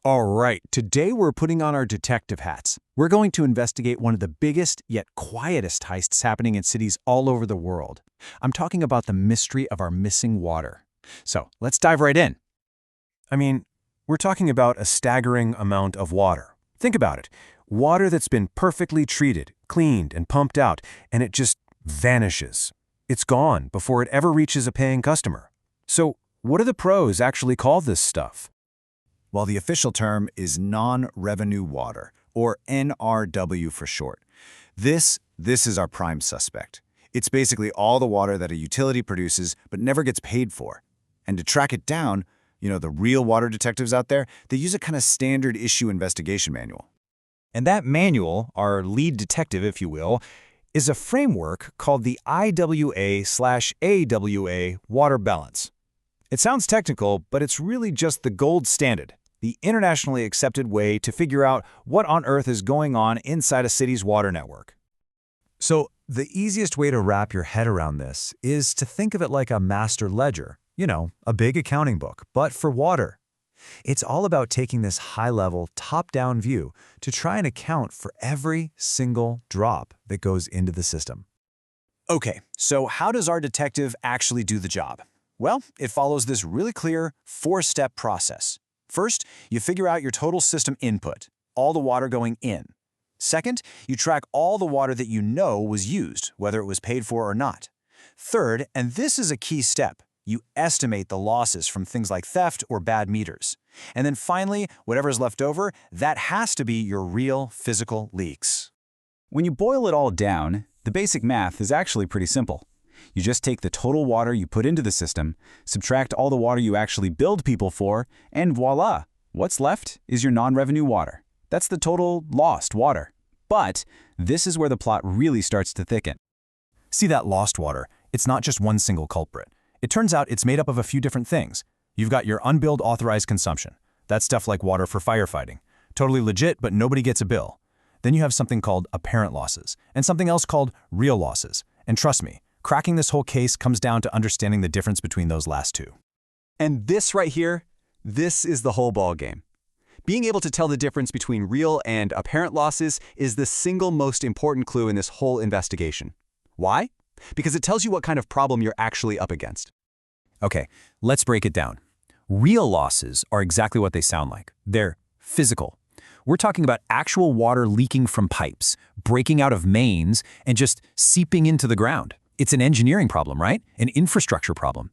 All right, today we're putting on our detective hats. We're going to investigate one of the biggest yet quietest heists happening in cities all over the world. I'm talking about the mystery of our missing water. So let's dive right in. We're talking about a staggering amount of water. Think about it. Water that's been perfectly treated, cleaned, and pumped out, and it just vanishes. It's gone before it ever reaches a paying customer. So what do the pros actually call this stuff? Well, the official term is non-revenue water, or NRW for short. This is our prime suspect. It's basically all the water that a utility produces but never gets paid for. And to track it down, the real water detectives out there, they use a kind of standard issue investigation manual. And that manual, our lead detective, if you will, is a framework called the IWA/AWA water balance. It sounds technical, but it's really just the gold standard, the internationally accepted way to figure out what on earth is going on inside a city's water network. So the easiest way to wrap your head around this is to think of it like a master ledger, a big accounting book, but for water. It's all about taking this high-level, top-down view to try and account for every single drop that goes into the system. Okay, so how does our detective actually do the job? Well, it follows this really clear four-step process. First, you figure out your total system input, all the water going in. Second, you track all the water that you know was used, whether it was paid for or not. Third, and this is a key step, you estimate the losses from things like theft or bad meters. And then finally, whatever's left over, that has to be your real physical leaks. When you boil it all down, the basic math is actually pretty simple. You just take the total water you put into the system, subtract all the water you actually billed people for, and voila! What's left is your non-revenue water. That's the total lost water. But this is where the plot really starts to thicken. See that lost water? It's not just one single culprit. It turns out it's made up of a few different things. You've got your unbilled authorized consumption. That's stuff like water for firefighting. Totally legit, but nobody gets a bill. Then you have something called apparent losses, and something else called real losses. And trust me, cracking this whole case comes down to understanding the difference between those last two. And this right here, this is the whole ballgame. Being able to tell the difference between real and apparent losses is the single most important clue in this whole investigation. Why? Because it tells you what kind of problem you're actually up against. Okay, let's break it down. Real losses are exactly what they sound like. They're physical. We're talking about actual water leaking from pipes, breaking out of mains, and just seeping into the ground. It's an engineering problem, right? An infrastructure problem.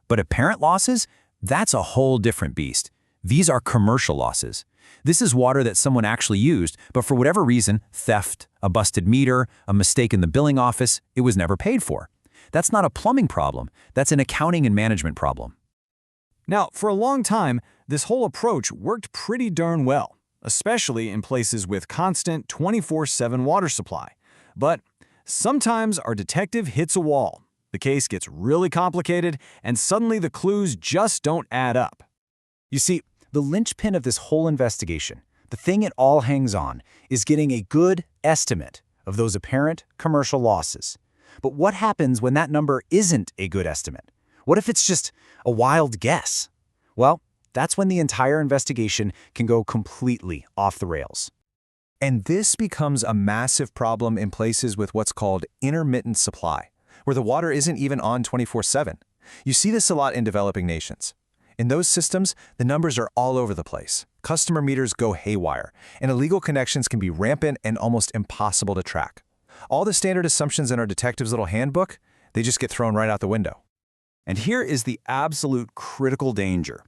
But apparent losses? That's a whole different beast. These are commercial losses. This is water that someone actually used, but for whatever reason, theft, a busted meter, a mistake in the billing office, it was never paid for. That's not a plumbing problem. That's an accounting and management problem. Now, for a long time, this whole approach worked pretty darn well, especially in places with constant 24/7 water supply. But sometimes our detective hits a wall. The case gets really complicated, and suddenly the clues just don't add up. You see, the linchpin of this whole investigation, the thing it all hangs on, is getting a good estimate of those apparent commercial losses. But what happens when that number isn't a good estimate? What if it's just a wild guess? Well, that's when the entire investigation can go completely off the rails. And this becomes a massive problem in places with what's called intermittent supply, where the water isn't even on 24/7. You see this a lot in developing nations. In those systems, the numbers are all over the place. Customer meters go haywire, and illegal connections can be rampant and almost impossible to track. All the standard assumptions in our detective's little handbook, they just get thrown right out the window. And here is the absolute critical danger.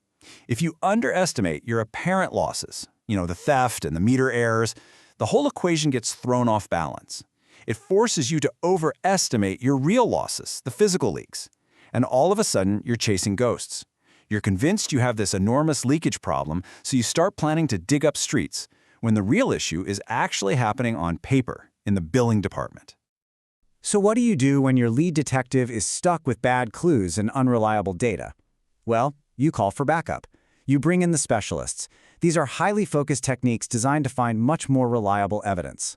If you underestimate your apparent losses, the theft and the meter errors, the whole equation gets thrown off balance. It forces you to overestimate your real losses, the physical leaks. And all of a sudden, you're chasing ghosts. You're convinced you have this enormous leakage problem, so you start planning to dig up streets, when the real issue is actually happening on paper in the billing department. So what do you do when your lead detective is stuck with bad clues and unreliable data? Well, you call for backup. You bring in the specialists. These are highly focused techniques designed to find much more reliable evidence.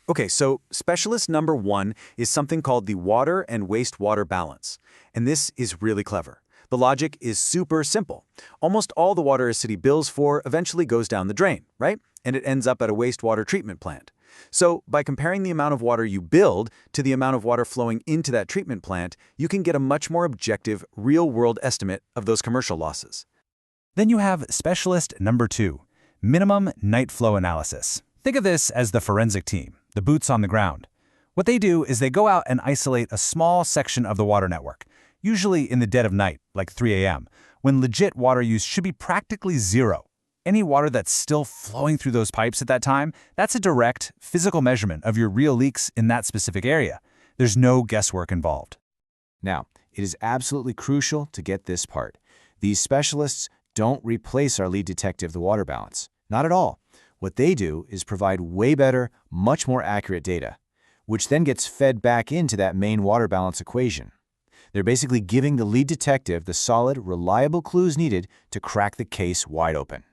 Okay, so specialist number one is something called the water and wastewater balance. And this is really clever. The logic is super simple. Almost all the water a city bills for eventually goes down the drain, right? And it ends up at a wastewater treatment plant. So by comparing the amount of water you build to the amount of water flowing into that treatment plant, you can get a much more objective, real-world estimate of those commercial losses. Then you have specialist number 2, minimum night flow analysis. Think of this as the forensic team, the boots on the ground. What they do is they go out and isolate a small section of the water network, usually in the dead of night, like 3 a.m., when legit water use should be practically zero. Any water that's still flowing through those pipes at that time, that's a direct, physical measurement of your real leaks in that specific area. There's no guesswork involved. Now, it is absolutely crucial to get this part. These specialists don't replace our lead detective, the water balance. Not at all. What they do is provide way better, much more accurate data, which then gets fed back into that main water balance equation. They're basically giving the lead detective the solid, reliable clues needed to crack the case wide open.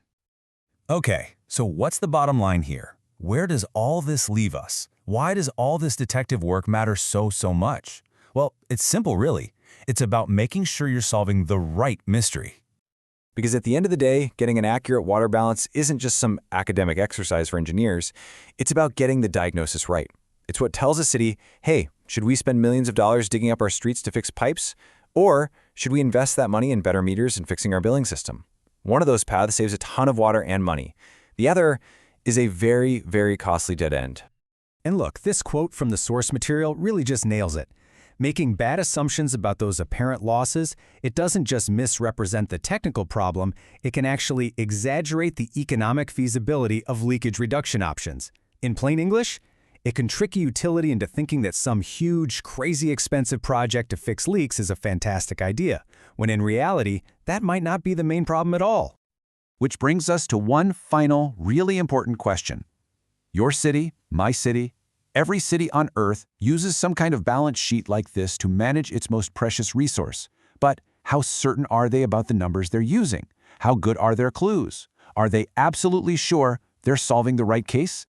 Okay, so what's the bottom line here? Where does all this leave us? Why does all this detective work matter so much? Well, it's simple, really. It's about making sure you're solving the right mystery. Because at the end of the day, getting an accurate water balance isn't just some academic exercise for engineers. It's about getting the diagnosis right. It's what tells a city, hey, should we spend millions of dollars digging up our streets to fix pipes? Or should we invest that money in better meters and fixing our billing system? One of those paths saves a ton of water and money. The other is a very costly dead end. And look, this quote from the source material really just nails it. Making bad assumptions about those apparent losses, it doesn't just misrepresent the technical problem, it can actually exaggerate the economic feasibility of leakage reduction options. In plain English, it can trick a utility into thinking that some huge, crazy expensive project to fix leaks is a fantastic idea, when in reality, that might not be the main problem at all. Which brings us to one final, really important question. Your city, my city, every city on Earth uses some kind of balance sheet like this to manage its most precious resource. But how certain are they about the numbers they're using? How good are their clues? Are they absolutely sure they're solving the right case?